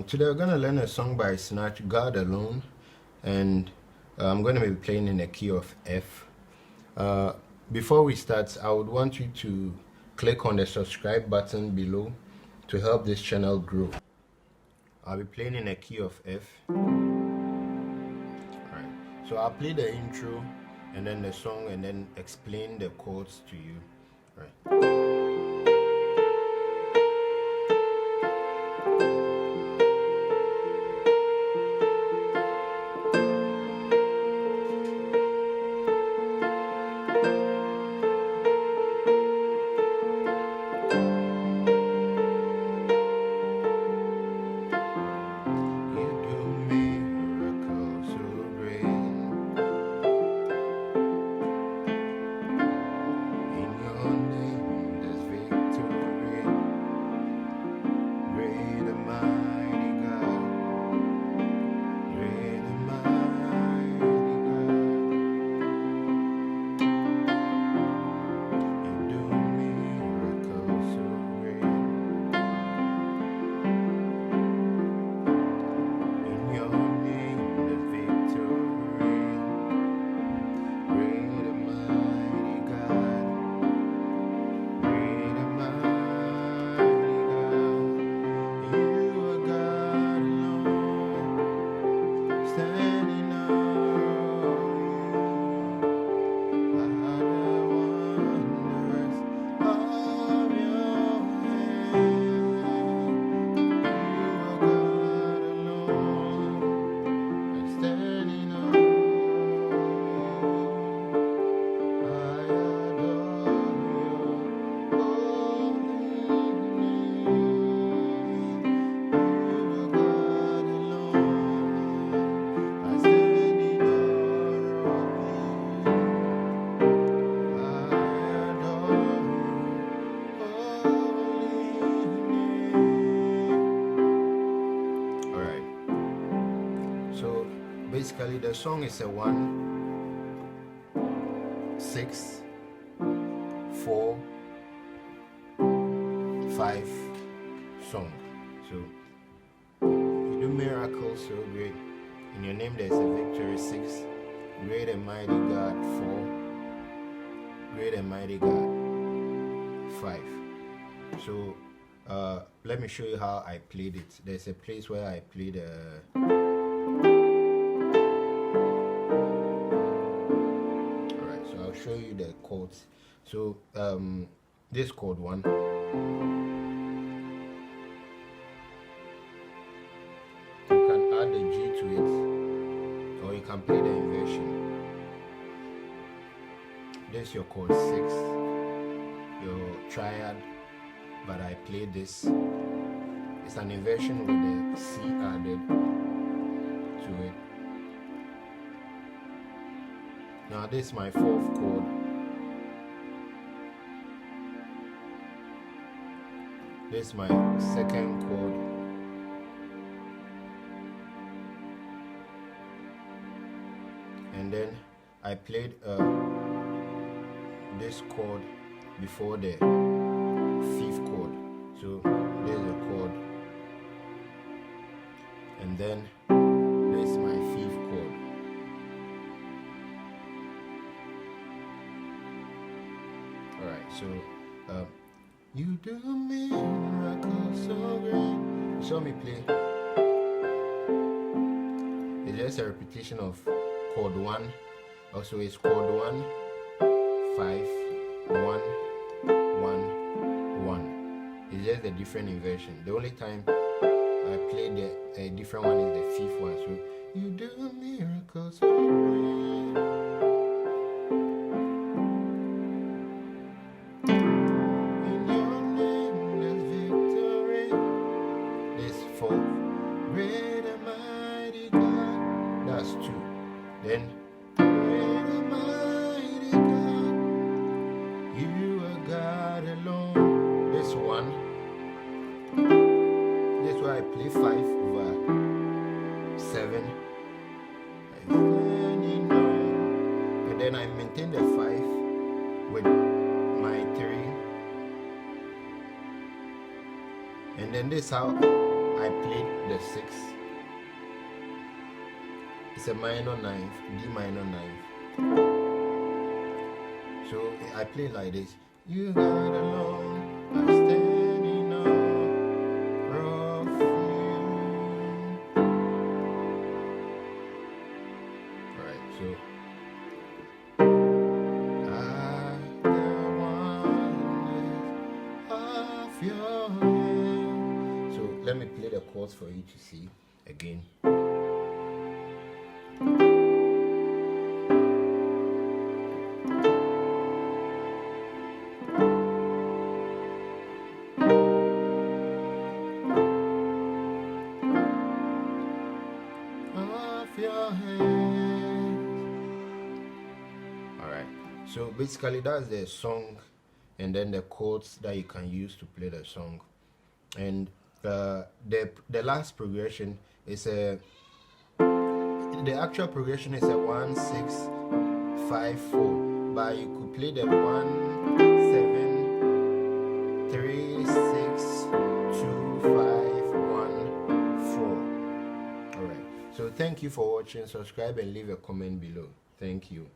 Today we're going to learn a song by Sinach, God Alone, and I'm going to be playing in the key of F. Before we start, I would want you to click on the subscribe button below to help this channel grow. I'll be playing in the key of F. Alright, so I'll play the intro and then the song and then explain the chords to you. Right. Basically, the song is a 1, 6, 4, 5 song. So you do miracles so great. In your name there's a victory. 6, great and mighty God. 4, great and mighty God. 5. So let me show you how I played it. There's a place where I played show you the chords. So this chord 1, you can add the G to it, or you can play the inversion. This is your chord 6, your triad, but I played this. It's an inversion with the C added to it. Now this is my 4th chord. This is my 2nd chord. And then I played this chord before the 5th chord. So there's a chord. And then this is my 5th chord. Alright, so you do miracles so great. Show me play. It's just a repetition of chord 1. Also it's chord 1, 5, 1, 1, 1. It's just a different inversion. The only time I played a different one is the 5th one. So you do miracles so great. Then, great and mighty God, you are God alone. This 1. This is where I play 5 over 7. And then I maintain the 5 with my 3. And then this how I played the 6. It's a minor ninth, D minor ninth. So I play like this. You got alone, I'm standing on rough field. Alright, so your hand. So let me play the chords for you to see again. Off your hand. Alright, so basically that's the song, and then the chords that you can use to play the song. And the last progression is the actual progression is a 1 6 5 4, but you could play the 1 7 3 6 2 5 1 4. All right, so thank you for watching. Subscribe and leave a comment below. Thank you.